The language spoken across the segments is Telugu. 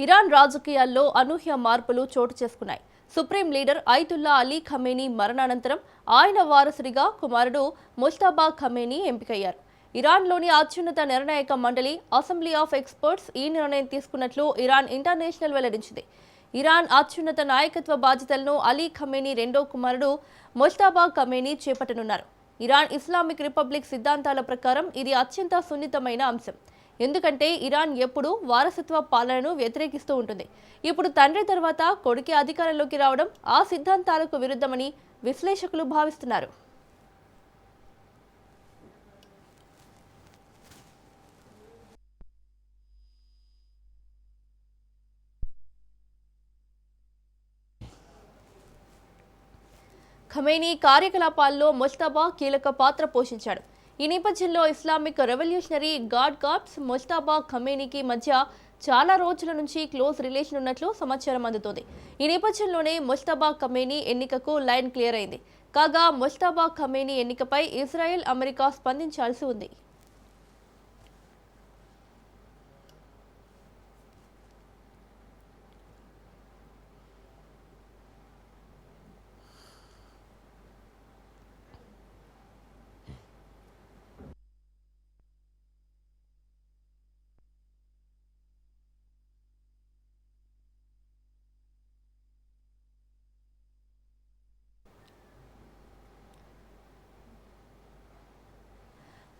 ఇరాన్ రాజకీయాల్లో అనూహ్య మార్పులు చోటు చేసుకున్నాయి. Supreme leader Ayatollah Ali Khamenei మరణానంతరం ఆయన వారసుడిగా కుమారుడు ముజ్తబా ఖమేనీ ఎంపికయ్యారు. ఇరాన్లోని అత్యున్నత నిర్ణాయక మండలి అసెంబ్లీ ఆఫ్ ఎక్స్పర్ట్స్ ఈ నిర్ణయం తీసుకున్నట్లు ఇరాన్ ఇంటర్నేషనల్ వెల్లడించింది. ఇరాన్ అత్యున్నత నాయకత్వ బాధ్యతలను అలీ ఖమేనీ రెండో కుమారుడు ముజ్తబా ఖమేనీ చేపట్టనున్నారు. ఇరాన్ ఇస్లామిక్ రిపబ్లిక్ సిద్ధాంతాల ప్రకారం ఇది అత్యంత సున్నితమైన అంశం. ఎందుకంటే ఇరాన్ ఎప్పుడూ వారసత్వ పాలనను వ్యతిరేకిస్తూ ఉంటుంది. ఇప్పుడు తండ్రి తర్వాత కొడుకు అధికారంలోకి రావడం ఆ సిద్ధాంతాలకు విరుద్ధమని విశ్లేషకులు భావిస్తున్నారు. ఖమేనీ కార్యకలాపాల్లో ముజ్తబా కీలక పాత్ర పోషించాడు. ఈ నేపథ్యంలో ఇస్లామిక్ రెవల్యూషనరీ గార్డ్ కార్ప్స్ ముజ్తబా ఖమేనీకి మధ్య చాలా రోజుల నుంచి క్లోజ్ రిలేషన్ ఉన్నట్లు సమాచారం అందుతోంది. ఈ నేపథ్యంలోనే ముజ్తబా ఖమేనీ ఎన్నికకు లైన్ క్లియర్ అయింది. కాగా ముజ్తబా ఖమేనీ ఎన్నికపై ఇజ్రాయెల్, అమెరికా స్పందించాల్సి ఉంది.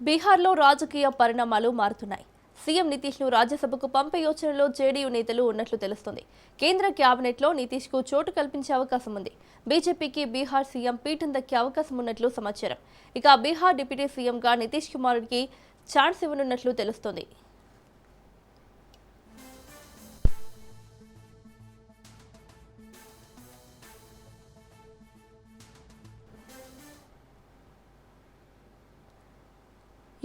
బీహార్లో రాజకీయ పరిణామాలు మారుతున్నాయి. సీఎం నితీష్ను రాజ్యసభకు పంపే యోచనలో జేడీయూ నేతలు ఉన్నట్లు తెలుస్తోంది. కేంద్ర క్యాబినెట్లో నితీష్కు చోటు కల్పించే అవకాశం ఉంది. బీజేపీకి బీహార్ సీఎం పీఠం దక్కే అవకాశం ఉన్నట్లు సమాచారం. ఇక బీహార్ డిప్యూటీ సీఎంగా నితీష్ కుమార్కి ఛాన్స్ ఇవ్వనున్నట్లు తెలుస్తోంది.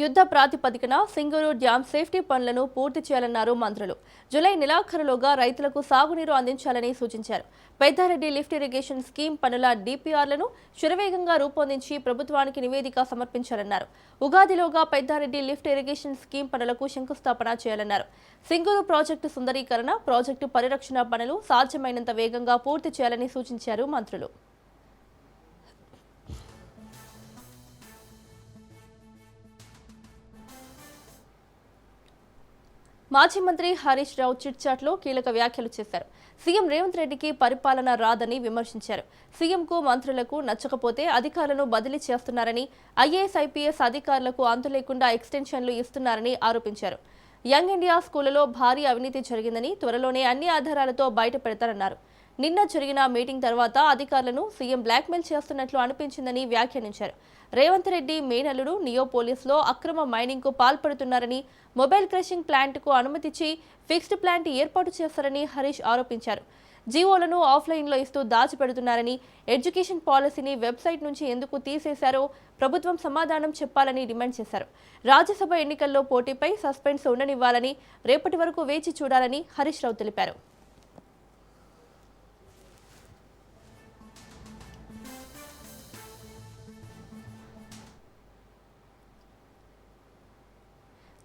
యుద్ధ ప్రాతిపదికన సింగూరు డ్యాం సేఫ్టీ పనులను పూర్తి చేయాలన్నారు మంత్రులు. జూలై నెలాఖరులోగా రైతులకు సాగునీరు అందించాలని సూచించారు. పెద్దారెడ్డి లిఫ్ట్ ఇరిగేషన్ స్కీమ్ పనుల డీపీఆర్లను శరవేగంగా రూపొందించి ప్రభుత్వానికి నివేదిక సమర్పించాలన్నారు. ఉగాదిలోగా పెద్దారెడ్డి లిఫ్ట్ ఇరిగేషన్ స్కీమ్ పనులకు శంకుస్థాపన చేయాలన్నారు. సింగూరు ప్రాజెక్టు సుందరీకరణ, ప్రాజెక్టు పరిరక్షణ పనులు సాధ్యమైనంత వేగంగా పూర్తి చేయాలని సూచించారు మంత్రులు. మాజీ మంత్రి హరీష్ రావు చిట్చాట్లో కీలక వ్యాఖ్యలు చేశారు. సీఎం రేవంత్ రెడ్డికి పరిపాలన రాదని విమర్శించారు. సీఎంకు, మంత్రులకు నచ్చకపోతే అధికారులను బదిలీ చేస్తున్నారని, ఐఏఎస్, ఐపీఎస్ అధికారులకు అంతు లేకుండా ఎక్స్టెన్షన్లు ఇస్తున్నారని ఆరోపించారు. యంగ్ ఇండియా స్కూలులో భారీ అవినీతి జరిగిందని త్వరలోనే అన్ని ఆధారాలతో బయట పెడతారన్నారు. నిన్న జరిగిన మీటింగ్ తర్వాత అధికారులను సీఎం బ్లాక్మెయిల్ చేస్తున్నట్లు అనిపించిందని వ్యాఖ్యానించారు. రేవంత్ రెడ్డి మేనల్లుడు నియోపోలిస్లో అక్రమ మైనింగ్కు పాల్పడుతున్నారని, మొబైల్ క్రషింగ్ ప్లాంట్కు అనుమతిచ్చి ఫిక్స్డ్ ప్లాంట్ ఏర్పాటు చేస్తారని హరీష్ ఆరోపించారు. జీవోలను ఆఫ్లైన్లో ఇస్తూ దాచిపెడుతున్నారని, ఎడ్యుకేషన్ పాలసీని వెబ్సైట్ నుంచి ఎందుకు తీసేశారో ప్రభుత్వం సమాధానం చెప్పాలని డిమాండ్ చేశారు. రాజ్యసభ ఎన్నికల్లో పోటీపై సస్పెన్స్ ఉండనివ్వాలని, రేపటి వరకు వేచి చూడాలని హరీష్ రావు తెలిపారు.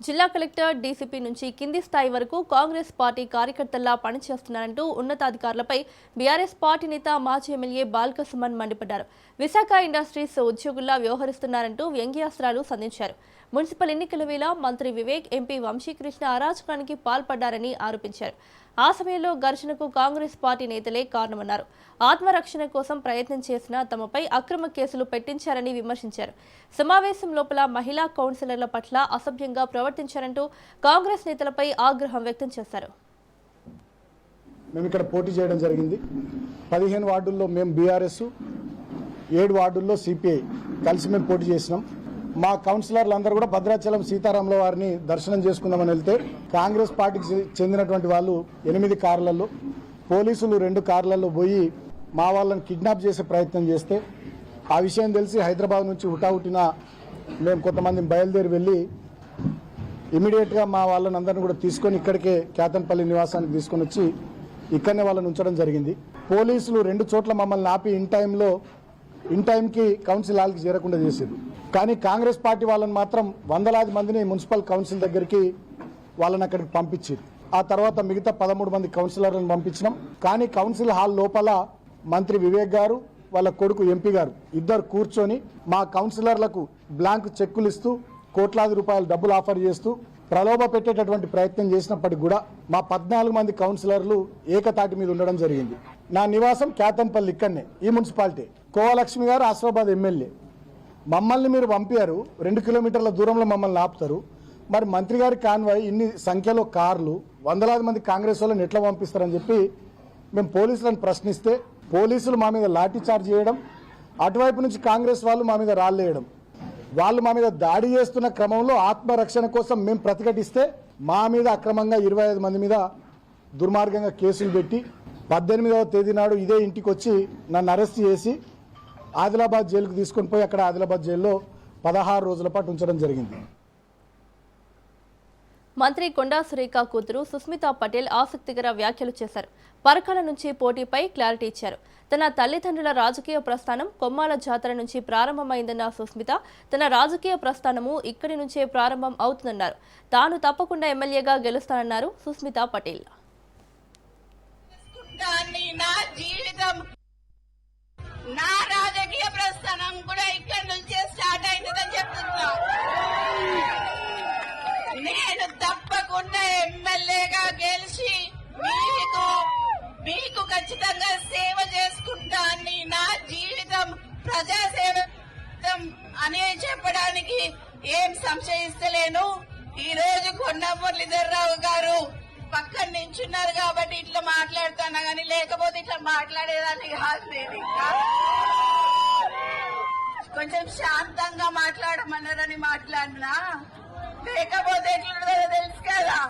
జిల్లా కలెక్టర్, డీసీపీ నుంచి కింది స్థాయి వరకు కాంగ్రెస్ పార్టీ కార్యకర్తల్లా పనిచేస్తున్నారంటూ ఉన్నతాధికారులపై బీఆర్ఎస్ పార్టీ నేత, మాజీ ఎమ్మెల్యే బాల్క సుమన్ మండిపడ్డారు. విశాఖ ఇండస్ట్రీస్ ఉద్యోగుల్లా వ్యవహరిస్తున్నారంటూ వ్యంగ్యాస్త్రాలు సంధించారు. మున్సిపల్ ఎన్నికల వేళ మంత్రి వివేక్, ఎంపీ వంశీకృష్ణ అరాచకానికి పాల్పడ్డారని ఆరోపించారు. ఆ సమయంలో ఘర్షణకు కాంగ్రెస్ పార్టీ నేతలే కారణమన్నారు. ఆత్మరక్షణ కోసం ప్రయత్నం చేసిన తమపై అక్రమ కేసులు పెట్టించారని విమర్శించారు. సమావేశం లోపల మహిళా కౌన్సిలర్ల పట్ల అసభ్యంగా ప్రవర్తించారంటూ కాంగ్రెస్ నేతలపై ఆగ్రహం వ్యక్తం చేశారు. మేము ఇక్కడ పోటీ చేయడం జరిగింది. 15 వార్డుల్లో మేము బీఆర్ఎస్, 7 వార్డుల్లో సిపిఐ కలిసి మేము పోటీ చేసినాం. మా కౌన్సిలర్లు అందరూ కూడా భద్రాచలం సీతారాముల వారిని దర్శనం చేసుకుందామని వెళ్తే కాంగ్రెస్ పార్టీకి చెందినటువంటి వాళ్ళు 8 కార్లలో, పోలీసులు 2 కార్లలో పోయి మా వాళ్ళని కిడ్నాప్ చేసే ప్రయత్నం చేస్తే ఆ విషయం తెలిసి హైదరాబాద్ నుంచి హుటాహుటిన మేము కొంతమంది బయలుదేరి వెళ్ళి ఇమీడియట్గా మా వాళ్ళని అందరిని కూడా తీసుకొని ఇక్కడికే కేతన్పల్లి నివాసానికి తీసుకొని వచ్చి ఇక్కడనే వాళ్ళని ఉంచడం జరిగింది. పోలీసులు 2 చోట్ల మమ్మల్ని ఆపి ఇన్ టైంకి కౌన్సిల్ హాల్కి చేరకుండా చేశారు. కానీ కాంగ్రెస్ పార్టీ వాళ్ళని మాత్రం వందలాది మందిని మున్సిపల్ కౌన్సిల్ దగ్గరికి వాళ్ళని అక్కడికి పంపించారు. ఆ తర్వాత మిగతా 13 మంది కౌన్సిలర్లను పంపించినాం. కానీ కౌన్సిల్ హాల్ లోపల మంత్రి వివేక్ గారు వాళ్ళ కొడుకు ఎంపీ గారు ఇద్దరు కూర్చొని మా కౌన్సిలర్లకు బ్లాంక్ చెక్కులు ఇస్తూ కోట్లాది రూపాయల డబ్బులు ఆఫర్ చేస్తూ ప్రలోభ పెట్టేటటువంటి ప్రయత్నం చేసినప్పటికి కూడా మా 14 మంది కౌన్సిలర్లు ఏకతాటి మీద ఉండడం జరిగింది. నా నివాసం క్యాతంపల్లి, ఇక్కడనే ఈ మున్సిపాలిటీ. కోవలక్ష్మి గారు ఆసిఫాబాద్ ఎమ్మెల్యే. మమ్మల్ని మీరు పంపారు, 2 కిలోమీటర్ల దూరంలో మమ్మల్ని ఆపుతారు. మరి మంత్రి గారి కాన్వాయ్, ఇన్ని సంఖ్యలో కార్లు, వందలాది మంది కాంగ్రెస్ వాళ్ళని ఎట్లా పంపిస్తారని చెప్పి మేము పోలీసులను ప్రశ్నిస్తే పోలీసులు మా మీద లాఠీ చార్జ్ చేయడం, అటువైపు నుంచి కాంగ్రెస్ వాళ్ళు మా మీద రాళ్ళేయడం, వాళ్ళు మా మీద దాడి చేస్తున్న క్రమంలో ఆత్మరక్షణ కోసం మేము ప్రతిఘటిస్తే మా మీద అక్రమంగా 25 మంది మీద దుర్మార్గంగా కేసులు పెట్టి 18వ తేదీ నాడు ఇదే ఇంటికి వచ్చి నన్ను అరెస్ట్ చేసి ఆదిలాబాద్ జైలుకు తీసుకొని పోయి అక్కడ ఆదిలాబాద్ జైల్లో 16 రోజుల పాటు ఉంచడం జరిగింది. మంత్రి కొండా సురేఖ కూతురు సుస్మితా పటేల్ ఆసక్తికర వ్యాఖ్యలు చేశారు. పరకాల నుంచి పోటీపై క్లారిటీ ఇచ్చారు. తన తల్లిదండ్రుల రాజకీయ ప్రస్థానం కొమ్మాల జాతర నుంచి ప్రారంభమైందన్న సుస్మిత, తన రాజకీయ ప్రస్థానము ఇక్కడి నుంచే ప్రారంభం అవుతుందన్నారు. తాను తప్పకుండా ఎమ్మెల్యేగా గెలుస్తానన్నారు సుస్మితా పటేల్. నా రాజకీయ ప్రస్థానం కూడా ఇక్కడి నుంచే స్టార్ట్ అయిందని చెప్తున్నా. నేను తప్పకుండా ఎమ్మెల్యేగా గెలిచి మీకు ఖచ్చితంగా సేవ చేసుకుంటా అని, నా జీవితం ప్రజాసేవ అని చెప్పడానికి ఏం సంశయిస్తలేను. ఈ రోజు కొండా మురళీధర్రావు గారు పక్కన నించున్నారు కాబట్టి ఇట్లా మాట్లాడుతున్నా, కానీ లేకపోతే ఇట్లా మాట్లాడేదాన్ని కాదు. నేను కొంచెం శాంతంగా మాట్లాడమన్నారని మాట్లాడినా, లేకపోతే ఎట్లుంటుందో తెలుసు కదా.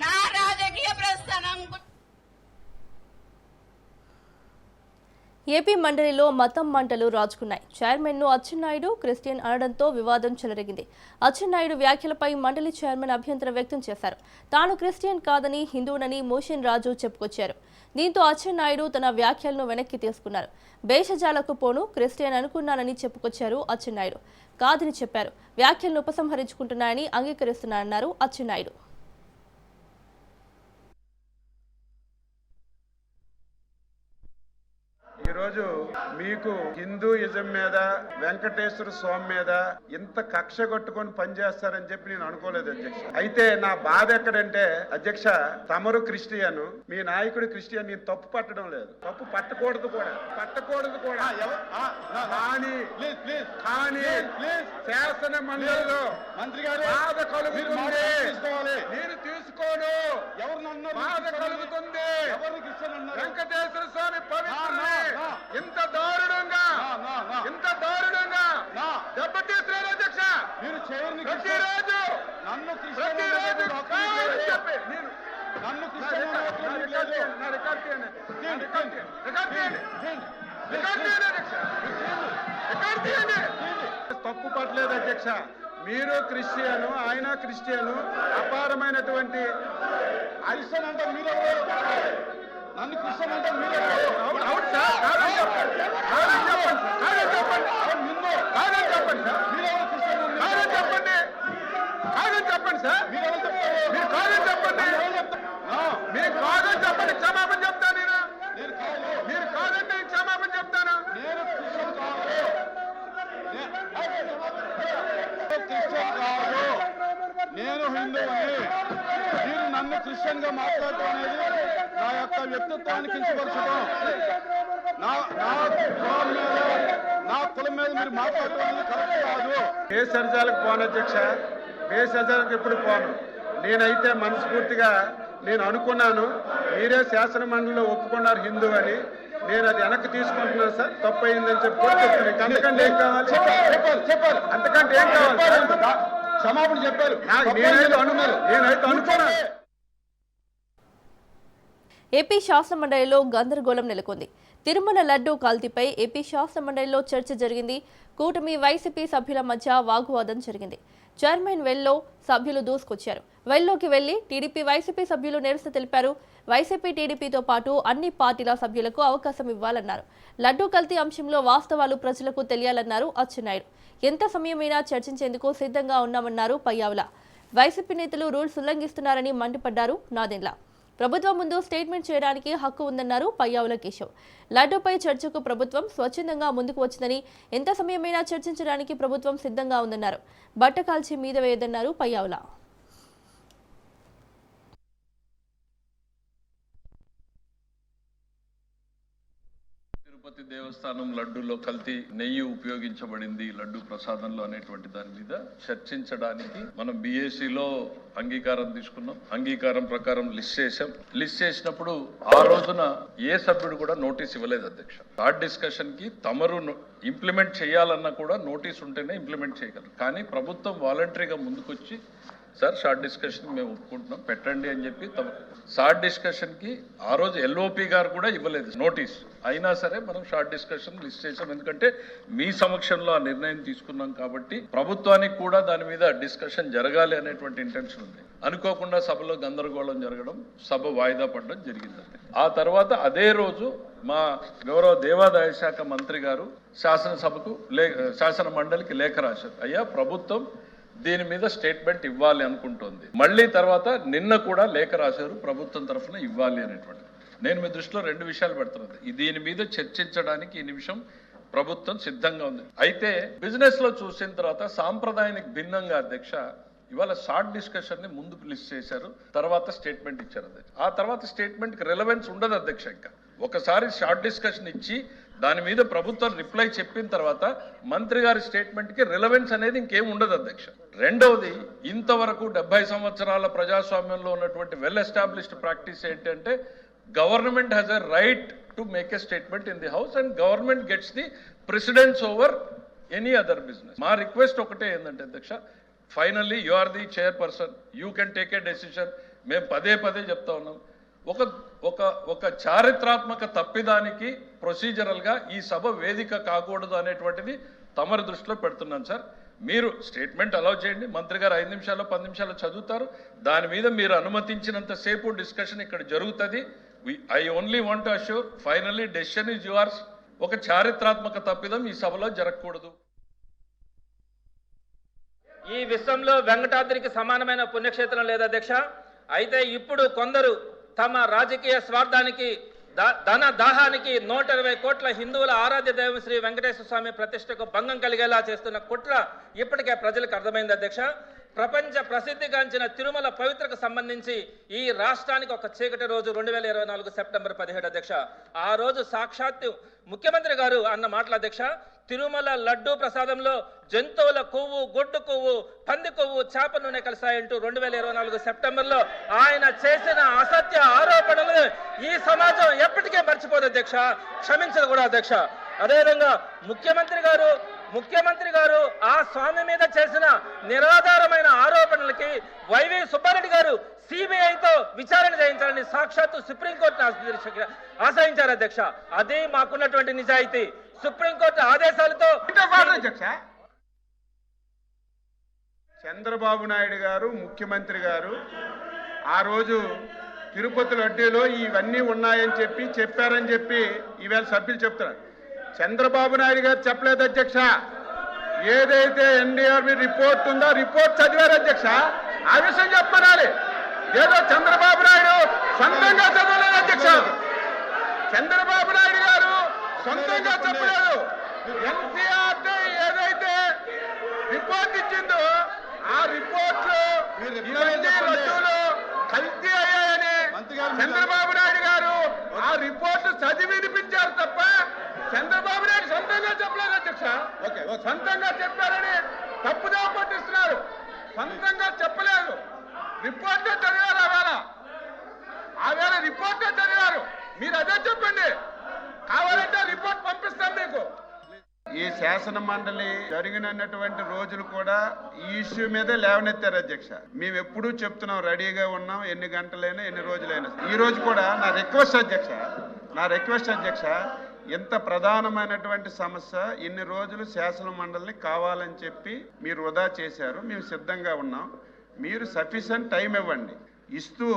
నా రాజకీయ ప్రస్థానం ఏపీ మండలిలో మతం మంటలు రాజుకున్నాయి. చైర్మన్ ను అచ్చెన్నాయుడు క్రిస్టియన్ అనడంతో వివాదం చెలరేగింది. అచ్చెన్నాయుడు వ్యాఖ్యలపై మండలి చైర్మన్ అభ్యంతరం వ్యక్తం చేశారు. తాను క్రిస్టియన్ కాదని హిందువునని మోషన్ రాజు చెప్పుకొచ్చారు. దీంతో అచ్చెన్నాయుడు తన వ్యాఖ్యలను వెనక్కి తీసుకున్నారు. భేషజాలకు పోను క్రిస్టియన్ అనుకున్నానని చెప్పుకొచ్చారు అచ్చెన్నాయుడు. కాదని చెప్పారు. వ్యాఖ్యలను ఉపసంహరించుకుంటున్నారని అంగీకరిస్తున్నారన్నారు అచ్చెన్నాయుడు. ఈరోజు మీకు హిందూయిజం మీద, వెంకటేశ్వర స్వామి మీద ఇంత కక్ష కొట్టుకొని పనిచేస్తారని చెప్పి నేను అనుకోలేదు అధ్యక్ష. అయితే నా బాధ ఎక్కడంటే అధ్యక్ష, తమరు క్రిస్టియన్, మీ నాయకుడు క్రిస్టియన్. నేను తప్పు పట్టడం లేదు, తప్పు పట్టకూడదు కూడా. కానీ శాసన మండలిలో మంత్రి గారు బాధ కలుగుతుంది, నేను తీసుకోను. బాధ కలుగుతుంది. వెంకటేశ్వర స్వామి పవిత్రుడే ఇంత దారుణంగా దెబ్బతీస్తున్నారు అధ్యక్ష. ప్రతిరోజు తప్పు పట్టలేదు అధ్యక్ష. మీరు క్రిస్టియను, ఆయన క్రిస్టియను. అపారమైనటువంటి ఐసన్ అంటే మీరు నన్ను క్రిస్టియన్ అంటే మీరు అవును సార్. కాదని చెప్పండి సార్. మీరు కాదని చెప్పండి. మీరు కాదని చెప్పండి, క్షమాపణ చెప్తాను నేను. మీరు కాదంటే క్షమాపణ చెప్తాను. నేను హిందువుని, మీరు నన్ను క్రిస్టియన్ గా మాట్లాడటం అనేది నా యొక్క వ్యక్తిత్వాన్ని కించపరచడం. నా కులం మీద మీరు మాట్లాడటం అనేది కరెక్ట్ కాదు. ఏ సర్జాలకు పోను అధ్యక్ష, ఏ సర్జాలకు ఎప్పుడు పోను. నేనైతే మనస్ఫూర్తిగా నేను అనుకున్నాను, మీరే శాసన మండలిలో ఒప్పుకున్నారు హిందూ అని. నేను అది వెనక్కి తీసుకుంటున్నాను సార్, తప్పు అయిందని చెప్పి. అంతకంటే ఏం కావాలి? చెప్పారు. అంతకంటే ఏం కావాలి? క్షమాపణ చెప్పారు. నేనైతే అనుకున్నాను. ఏపీ శాసనమండలిలో గందరగోళం నెలకొంది. తిరుమల లడ్డూ కల్తీపై ఏపీ శాసనమండలిలో చర్చ జరిగింది. కూటమి వైసీపీ సభ్యుల మధ్య వాగ్వాదం జరిగింది. చైర్మన్ వెల్లో సభ్యులు దూసుకొచ్చారు. వెల్లోకి వెళ్లి టీడీపీ వైసీపీ సభ్యులు నిరసన తెలిపారు. వైసీపీ టీడీపీతో పాటు అన్ని పార్టీల సభ్యులకు అవకాశం ఇవ్వాలన్నారు. లడ్డూ కల్తీ అంశంలో వాస్తవాలు ప్రజలకు తెలియాలన్నారు అచ్చెన్నాయుడు. ఎంత సమయమైనా చర్చించేందుకు సిద్ధంగా ఉన్నామన్నారు పయ్యావుల. వైసీపీ నేతలు రూల్స్ ఉల్లంఘిస్తున్నారని మండిపడ్డారు నాదెండ్ల. ప్రభుత్వం ముందు స్టేట్మెంట్ చేయడానికి హక్కు ఉందన్నారు పయ్యావుల కేశవ్. లడ్డూపై చర్చకు ప్రభుత్వం స్వచ్ఛందంగా ముందుకు వచ్చిందని, ఎంత సమయమైనా చర్చించడానికి ప్రభుత్వం సిద్ధంగా ఉందన్నారు. బట్ట కాల్చి మీద వేయదన్నారు పయ్యావుల. తిరుపతి దేవస్థానం లడ్డూలో కల్తీ నెయ్యి ఉపయోగించబడింది లడ్డూ ప్రసాదంలో అనేటువంటి దాని మీద చర్చించడానికి మనం BACలో అంగీకారం తీసుకున్నాం. అంగీకారం ప్రకారం లిస్ట్ చేశాం. లిస్ట్ చేసినప్పుడు ఆ రోజున ఏ సభ్యుడు కూడా నోటీస్ ఇవ్వలేదు అధ్యక్ష. షార్ట్ డిస్కషన్ కి తమరు ఇంప్లిమెంట్ చేయాలన్నా కూడా నోటీస్ ఉంటేనే ఇంప్లిమెంట్ చేయగలరు. కానీ ప్రభుత్వం వాలంటరీగా ముందుకొచ్చి సార్ షార్ట్ డిస్కషన్ మేము ఒప్పుకుంటున్నాం పెట్టండి అని చెప్పి షార్ట్ డిస్కషన్ కి ఆ రోజు LOP గారు కూడా ఇవ్వలేదు నోటీస్. అయినా సరే మనం షార్ట్ డిస్కషన్ లిస్ట్ చేసాం. ఎందుకంటే మీ సమక్షంలో ఆ నిర్ణయం తీసుకున్నాం కాబట్టి ప్రభుత్వానికి కూడా దాని మీద డిస్కషన్ జరగాలి అనేటువంటి ఇంటెన్షన్ ఉంది. అనుకోకుండా సభలో గందరగోళం జరగడం, సభ వాయిదా పడడం జరిగిందండి. ఆ తర్వాత అదే రోజు మా గౌరవ దేవాదాయ శాఖ మంత్రి గారు శాసనసభకు శాసన మండలికి లేఖ రాశారు. అయ్యా ప్రభుత్వం దీని మీద స్టేట్మెంట్ ఇవ్వాలి అనుకుంటోంది. మళ్ళీ తర్వాత నిన్న కూడా లేఖ రాశారు ప్రభుత్వం తరఫున ఇవ్వాలి అనేటువంటి. నేను మీ దృష్టిలో 2 విషయాలు పెడుతున్నాను. దీని మీద చర్చించడానికి ఈ నిమిషం ప్రభుత్వం సిద్ధంగా ఉంది. అయితే బిజినెస్ లో చూసిన తర్వాత సాంప్రదాయానికి భిన్నంగా అధ్యక్ష ఇవాళ షార్ట్ డిస్కషన్ ని ముందుకు లిస్ట్ చేశారు, తర్వాత స్టేట్మెంట్ ఇచ్చారు అధ్యక్ష. ఆ తర్వాత స్టేట్మెంట్ కి రిలవెన్స్ ఉండదు అధ్యక్ష. ఇంకా ఒకసారి షార్ట్ డిస్కషన్ ఇచ్చి దాని మీద ప్రభుత్వం రిప్లై చెప్పిన తర్వాత మంత్రి గారి స్టేట్మెంట్ కి రిలవెన్స్ అనేది ఇంకేం ఉండదు అధ్యక్ష. రెండవది, ఇంతవరకు 70 సంవత్సరాల ప్రజాస్వామ్యంలో ఉన్నటువంటి వెల్ ఎస్టాబ్లిష్డ్ ప్రాక్టీస్ ఏంటంటే government has a right to make a statement in the house and government gets the precedence over any other business. మా రిక్వెస్ట్ ఒకటే ఏంటంటే అధ్యక్ష, finally you are the chairperson, you can take a decision. మేము పదే చెప్తా ఉన్నాం. ఒక చారిత్రాత్మక తప్పిదానికి ప్రొసీజరల్ గా ఈ సభ వేదిక కాకూడదు అనేటువంటిది తమరి దృష్టిలో పెడుతున్నాను సార్. మీరు స్టేట్మెంట్ అలౌ చేయండి. మంత్రి గారు 5 నిమిషాలు 10 నిమిషాలు చదువుతారు. దాని మీద మీరు అనుమతించినంత సేపు డిస్కషన్ ఇక్కడ జరుగుతుంది. I only want to assure finally decision is yours. ఒక చారిత్రాత్మక తప్పిదం ఈ సభలో జరగకూడదు. ఈ విశ్వంలో వెంకటాద్రికి సమానమైన పుణ్యక్షేత్రం లేదు అధ్యక్ష. అయితే ఇప్పుడు కొందరు తమ రాజకీయ స్వార్థానికి, ధన దాహానికి 120 కోట్ల హిందువుల ఆరాధ్య దైవం శ్రీ వెంకటేశ్వర స్వామి ప్రతిష్టకు భంగం కలిగేలా చేస్తున్న కుట్ర ఇప్పటికే ప్రజలకు అర్థమైంది అధ్యక్ష. ప్రపంచ ప్రసిద్ధిగాంచిన తిరుమల పవిత్రకు సంబంధించి ఈ రాష్ట్రానికి ఒక చీకటి రోజు 2024 సెప్టెంబర్ 17 అధ్యక్ష. ఆ రోజు సాక్షాత్తు ముఖ్యమంత్రి గారు అన్న మాటల అధ్యక్ష, తిరుమల లడ్డూ ప్రసాదంలో జంతువుల కొవ్వు, గొడ్డు కొవ్వు, పంది కొవ్వు, చేప నూనె కలిసాయంటూ 2024 సెప్టెంబర్లో ఆయన చేసిన అసత్య ఆరోపణలు ఈ సమాజం ఎప్పటికే మర్చిపోదు అధ్యక్ష, క్షమించదు కూడా అధ్యక్ష. అదేవిధంగా ముఖ్యమంత్రి గారు ఆ స్వామి మీద చేసిన నిరాధారమైన ఆరోపణలకి వైవి సుబ్బారెడ్డి గారు CBIతో విచారణ చేయించాలని సాక్షాత్తు సుప్రీంకోర్టును ఆశ్రయించారు అధ్యక్ష. అదే మాకున్నటువంటి నిజాయితీ. సుప్రీంకోర్టు ఆదేశాలతో చంద్రబాబు నాయుడు గారు ముఖ్యమంత్రి గారు ఆ రోజు తిరుపతి లడ్డూలో ఇవన్నీ ఉన్నాయని చెప్పారని చెప్పి ఈవేళ సభ్యులు చెప్తున్నారు. చంద్రబాబు నాయుడు గారు చెప్పలేదు అధ్యక్ష. ఏదైతే NDRB రిపోర్ట్ ఉందో రిపోర్ట్ చదివారు అధ్యక్ష. ఆ విషయం చెప్పనాలి. ఏదో చంద్రబాబు నాయుడు సొంతంగా చదవలేదు అధ్యక్ష. చంద్రబాబు నాయుడు గారు సొంతంగా చెప్పలేదు. NCRT ఏదైతే రిపోర్ట్ ఇచ్చిందో ఆ రిపోర్ట్ లడ్డూలు కల్తీ అయ్యాయని చంద్రబాబు నాయుడు గారు ఆ రిపోర్ట్ చదివి వినిపించారు తప్ప చంద్రబాబు నాయుడు సొంతంగా చెప్పలేదు అధ్యక్ష. సొంతంగా చెప్పారని తప్పుదా పట్టిస్తున్నారు. సొంతంగా చెప్పలేదు. రిపోర్టే చదివారు. ఆవేళ రిపోర్టే చదివారు. మీరు అదే చెప్పండి. కావాలంటే రిపోర్ట్ పంపిస్తాం మీకు. ఈ శాసన మండలి జరిగినటువంటి రోజులు కూడా ఈ ఇష్యూ మీదే లేవనెత్తారు అధ్యక్ష. మేము ఎప్పుడూ చెప్తున్నాం, రెడీగా ఉన్నాం, ఎన్ని గంటలైనా ఎన్ని రోజులైనా. ఈ రోజు కూడా నా రిక్వెస్ట్ అధ్యక్ష, ఇంత ప్రధానమైనటువంటి సమస్య ఇన్ని రోజులు శాసన మండలిని కావాలని చెప్పి మీరు వృధా చేశారు. మేము సిద్ధంగా ఉన్నాం. మీరు సఫిషియెంట్ టైం ఇవ్వండి. ఇస్తూ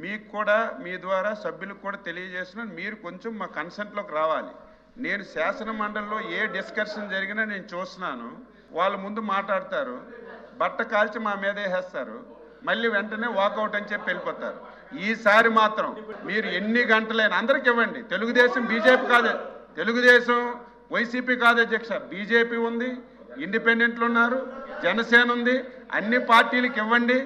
మీకు కూడా మీ ద్వారా సభ్యులకు కూడా తెలియజేస్తున్నాను, మీరు కొంచెం మా కన్సెంట్లోకి రావాలి. నేను శాసన మండలిలో ఏ డిస్కషన్ జరిగినా నేను చూస్తున్నాను. వాళ్ళ ముందు మాట్లాడతారు. బట్ట కాల్చి మా మీద వేసేస్తారు, మళ్ళీ వెంటనే వాకౌట్ అని చెప్పి వెళ్ళిపోతారు. ఈసారి మాత్రం మీరు ఎన్ని గంటలైనా అందరికి ఇవ్వండి. తెలుగుదేశం బీజేపీ కాదు, తెలుగుదేశం వైసీపీ కాదు అధ్యక్ష, బీజేపీ ఉంది, ఇండిపెండెంట్లు ఉన్నారు, జనసేన ఉంది, అన్ని పార్టీలకు ఇవ్వండి.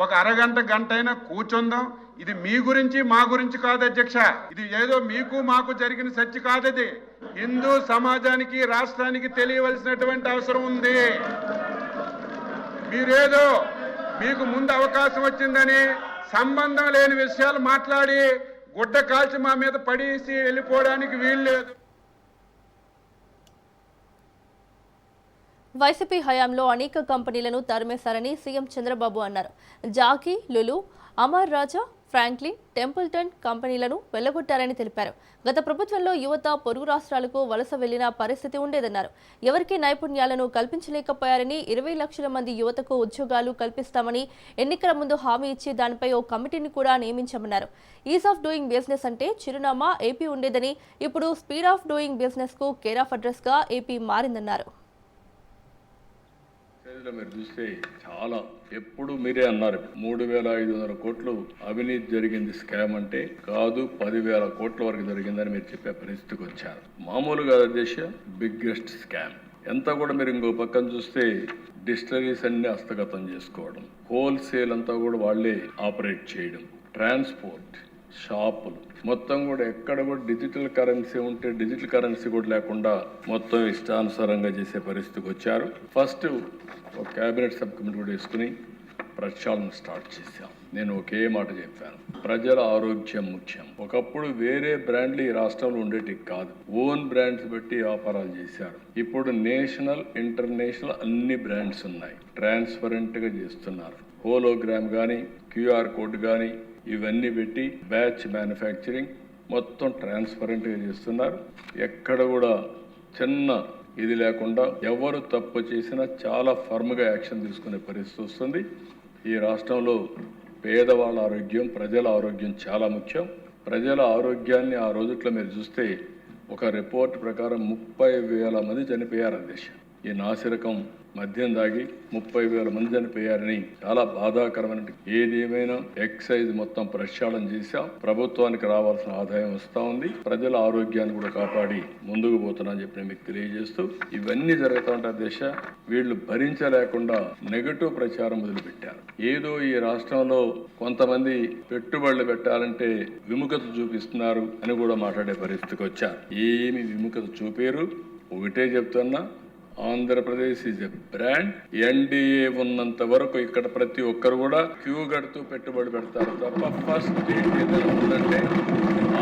ఒక అరగంట గంట అయినా కూర్చుందాం. ఇది మీ గురించి మా గురించి కాదు అధ్యక్ష, ఇది ఏదో మీకు మాకు జరిగిన చర్చ కాదది. హిందూ సమాజానికి రాష్ట్రానికి తెలియవలసినటువంటి అవసరం ఉంది. మీరేదో మీకు ముందు అవకాశం వచ్చిందని సంబంధం లేని విషయాలు మాట్లాడి గుడ్డ కాల్చి మా మీద పడేసి వెళ్ళిపోవడానికి వీల్లేదు. వైసీపీ హయాంలో అనేక కంపెనీలను తరిమేశారని సీఎం చంద్రబాబు అన్నారు. జాకీ, లులు, అమర్ రాజా, ఫ్రాంక్లిన్ టెంపుల్టన్ కంపెనీలను వెళ్లగొట్టారని తెలిపారు. గత ప్రభుత్వంలో యువత పొరుగు రాష్ట్రాలకు వలస వెళ్లిన పరిస్థితి ఉండేదన్నారు. ఎవరికీ నైపుణ్యాలను కల్పించలేకపోయారని 20 లక్షల మంది యువతకు ఉద్యోగాలు కల్పిస్తామని ఎన్నికల ముందు హామీ ఇచ్చి దానిపై ఓ కమిటీని కూడా నియమించామన్నారు. ఈజ్ ఆఫ్ డూయింగ్ బిజినెస్ అంటే చిరునామా ఏపీ ఉండేదని, ఇప్పుడు స్పీడ్ ఆఫ్ డూయింగ్ బిజినెస్ కు కేర్ ఆఫ్ అడ్రస్ గా ఏపీ మారిందన్నారు. మీరు చూస్తే చాలా ఎప్పుడు మీరే అన్నారు 3,500 కోట్లు అవినీతి జరిగింది స్కామ్ అంటే కాదు, 10,000 కోట్ల వరకు జరిగిందని మీరు చెప్పే పరిస్థితికి వచ్చారు. మామూలుగా దేశ బిగ్గెస్ట్ స్కామ్ ఎంత కూడా మీరు ఇంకో పక్కన చూస్తే డిస్టిలరీస్ అన్ని హస్తగతం చేసుకోవడం, హోల్సేల్ అంతా కూడా వాళ్ళే ఆపరేట్ చేయడం, ట్రాన్స్పోర్ట్, షాపులు మొత్తం కూడా ఎక్కడ కూడా డిజిటల్ కరెన్సీ ఉంటే డిజిటల్ కరెన్సీ కూడా లేకుండా మొత్తం ఇష్టానుసారంగా చేసే పరిస్థితికి వచ్చారు. ఫస్ట్ ఒక క్యాబినెట్ సబ్ కమిటీ కూడా వేసుకుని ప్రక్షాళన స్టార్ట్ చేశాం. నేను ఒకే మాట చెప్పాను, ప్రజల ఆరోగ్యం ముఖ్యం. ఒకప్పుడు వేరే బ్రాండ్లు ఈ రాష్ట్రంలో ఉండేటి కాదు, ఓన్ బ్రాండ్స్ బట్టి వ్యాపారాలు చేశారు. ఇప్పుడు నేషనల్, ఇంటర్నేషనల్ అన్ని బ్రాండ్స్ ఉన్నాయి, ట్రాన్స్పరెంట్గా చేస్తున్నారు. హోలోగ్రామ్ కానీ, క్యూఆర్ కోడ్ కానీ ఇవన్నీ పెట్టి బ్యాచ్ మ్యానుఫ్యాక్చరింగ్ మొత్తం ట్రాన్స్పరెంట్గా చేస్తున్నారు. ఎక్కడ కూడా చిన్న ఇది లేకుండా ఎవరు తప్పు చేసినా చాలా ఫర్మ్గా యాక్షన్ తీసుకునే పరిస్థితి వస్తుంది. ఈ రాష్ట్రంలో పేదవాళ్ళ ఆరోగ్యం, ప్రజల ఆరోగ్యం చాలా ముఖ్యం. ప్రజల ఆరోగ్యాన్ని ఆ రోజుట్లో మీరు చూస్తే ఒక రిపోర్ట్ ప్రకారం 30,000 మంది చనిపోయారు ఆ దేశం. ఈ నాసిరకం మద్యం దాగి 30,000 మంది చనిపోయారని చాలా బాధాకరమైన. ఏదేమైనా ఎక్సైజ్ మొత్తం ప్రక్షాళన చేశాం. ప్రభుత్వానికి రావాల్సిన ఆదాయం వస్తూ ఉంది. ప్రజల ఆరోగ్యాన్ని కూడా కాపాడి ముందుకు పోతున్నామని చెప్పి మీకు తెలియజేస్తూ, ఇవన్నీ జరుగుతూ ఉంటాయి దేశ. వీళ్ళు భరించలేకుండా నెగటివ్ ప్రచారం మొదలుపెట్టారు. ఏదో ఈ రాష్ట్రంలో కొంతమంది పెట్టుబడులు పెట్టాలంటే విముఖత చూపిస్తున్నారు అని కూడా మాట్లాడే పరిస్థితికి వచ్చారు. ఏమి విముఖత చూపేరు. ఒకటే చెప్తున్నా, Andhra Pradesh is a brand. NDA ఉన్నంత వరకు ఇక్కడ ప్రతి ఒక్కరు కూడా క్యూ కడుతూ పెట్టుబడి పెడతారు తప్ప ఫస్ట్ స్టేట్ ఏదైనా ఉందంటే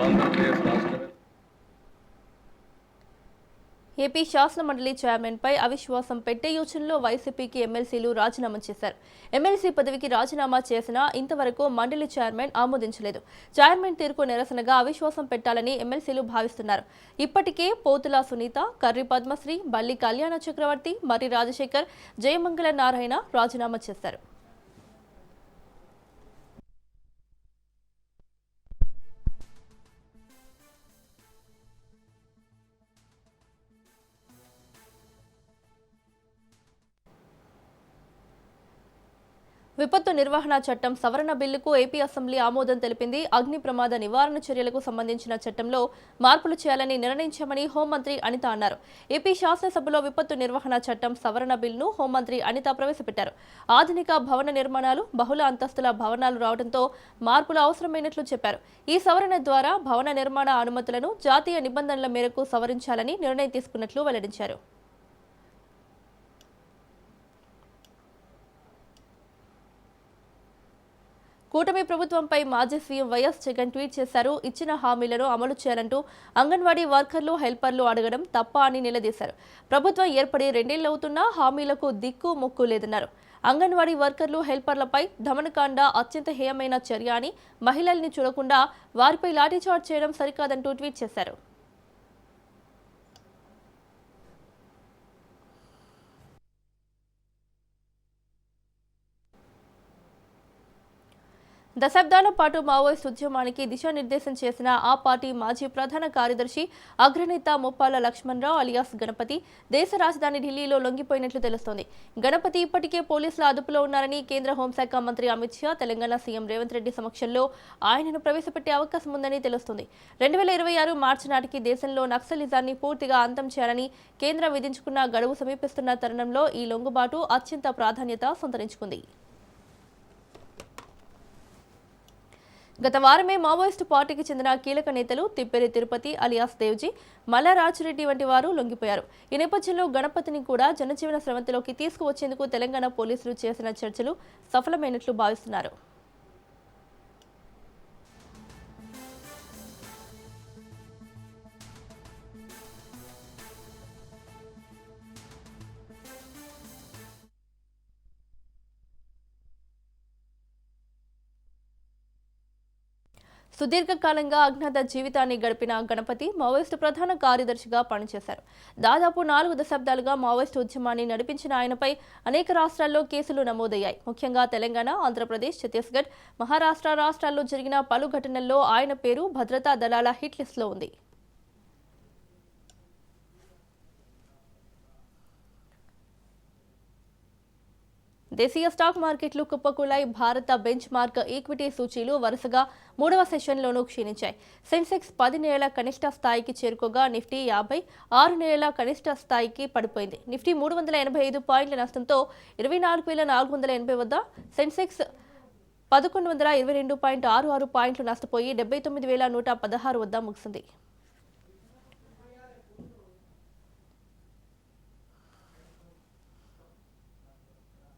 ఆంధ్రప్రదేశ్ రాష్ట్రమే. ఏపీ శాసన మండలి చైర్మన్ పై అవిశ్వాసం పెట్టే యోచనలో వైసీపీకి ఎమ్మెల్సీలు రాజీనామా చేశారు. ఎమ్మెల్సీ పదవికి రాజీనామా చేసినా ఇంతవరకు మండలి చైర్మన్ ఆమోదించలేదు. చైర్మన్ తీరుకు నిరసనగా అవిశ్వాసం పెట్టాలని ఎమ్మెల్సీలు భావిస్తున్నారు. ఇప్పటికే పోతుల సునీత, కర్రి పద్మశ్రీ, బల్లి కళ్యాణ చక్రవర్తి, మర్రి రాజశేఖర్, జయమంగళ నారాయణ రాజీనామా చేశారు. విపత్తు నిర్వహణ చట్టం సవరణ బిల్లుకు ఏపీ అసెంబ్లీ ఆమోదం తెలిపింది. అగ్ని ప్రమాద నివారణ చర్యలకు సంబంధించిన చట్టంలో మార్పులు చేయాలని నిర్ణయించామని హోంమంత్రి అనిత అన్నారు. ఏపీ శాసనసభలో విపత్తు నిర్వహణ చట్టం సవరణ బిల్లును హోంమంత్రి అనిత ప్రవేశపెట్టారు. ఆధునిక భవన నిర్మాణాలు, బహుళ అంతస్తుల భవనాలు రావడంతో మార్పులు అవసరమైనట్లు చెప్పారు. ఈ సవరణ ద్వారా భవన నిర్మాణ అనుమతులను జాతీయ నిబంధనల మేరకు సవరించాలని నిర్ణయం తీసుకున్నట్లు వెల్లడించారు. కూటమి ప్రభుత్వంపై మాజీ సీఎం వైఎస్ జగన్ ట్వీట్ చేశారు. ఇచ్చిన హామీలను అమలు చేయాలంటూ అంగన్వాడీ వర్కర్లు, హెల్పర్లు అడగడం తప్ప అని నిలదీశారు. ప్రభుత్వం ఏర్పడి 2 ఏళ్లవుతున్నా హామీలకు దిక్కు మొక్కు లేదన్నారు. అంగన్వాడీ వర్కర్లు, హెల్పర్లపై దమనకాండ అత్యంత హేయమైన చర్య అని, మహిళల్ని చూడకుండా వారిపై లాఠీచార్జ్ చేయడం సరికాదంటూ ట్వీట్ చేశారు. దశాబ్దాల పాటు మావోయిస్ట్ ఉద్యమానికి దిశానిర్దేశం చేసిన ఆ పార్టీ మాజీ ప్రధాన కార్యదర్శి అగ్రనేత ముప్పాల లక్ష్మణరావు అలియాస్ గణపతి దేశ రాజధాని ఢిల్లీలో లొంగిపోయినట్లు తెలుస్తోంది. గణపతి ఇప్పటికే పోలీసుల అదుపులో ఉన్నారని కేంద్ర హోంశాఖ మంత్రి అమిత్ షా తెలంగాణ సీఎం రేవంత్ రెడ్డి సమక్షంలో ఆయనను ప్రవేశపెట్టే అవకాశం ఉందని తెలుస్తోంది. 2026 మార్చి నాటికి దేశంలో నక్సలిజాన్ని పూర్తిగా అంతం చేయాలని కేంద్రం విధించుకున్న గడువు సమీపిస్తున్న తరుణంలో ఈ లొంగుబాటు అత్యంత ప్రాధాన్యత సంతరించుకుంది. గత వారమే మావోయిస్టు పార్టీకి చెందిన కీలక నేతలు తిప్పెరి తిరుపతి అలియాస్ దేవ్జీ, మల్లారాజిరెడ్డి వంటి వారు లొంగిపోయారు. ఈ నేపథ్యంలో గణపతిని కూడా జనజీవన స్రవంతిలోకి తీసుకువచ్చేందుకు తెలంగాణ పోలీసులు చేసిన చర్చలు సఫలమైనట్లు భావిస్తున్నారు. సుదీర్ఘకాలంగా అజ్ఞాత జీవితాన్ని గడిపిన గణపతి మావోయిస్టు ప్రధాన కార్యదర్శిగా పనిచేశారు. దాదాపు 4 దశాబ్దాలుగా మావోయిస్టు ఉద్యమాన్ని నడిపించిన ఆయనపై అనేక రాష్ట్రాల్లో కేసులు నమోదయ్యాయి. ముఖ్యంగా తెలంగాణ, ఆంధ్రప్రదేశ్, ఛత్తీస్గఢ్, మహారాష్ట్ర రాష్ట్రాల్లో జరిగిన పలు ఘటనల్లో ఆయన పేరు భద్రతా దళాల హిట్ లిస్టులో ఉంది. దేశీయ స్టాక్ మార్కెట్లు కుప్పకూలాయి. భారత బెంచ్ మార్క్ ఈక్విటీ సూచీలు వరుసగా 3వ సెషన్లోనూ క్షీణించాయి. సెన్సెక్స్ 10 నెలల కనిష్ట స్థాయికి చేరుకోగా నిఫ్టీ 50 6 నెలల కనిష్ట స్థాయికి పడిపోయింది. నిఫ్టీ 385 పాయింట్ల నష్టంతో 24,480 వద్ద, సెన్సెక్స్ 1122.66 పాయింట్లు నష్టపోయి 79,116 వద్ద ముగిసింది.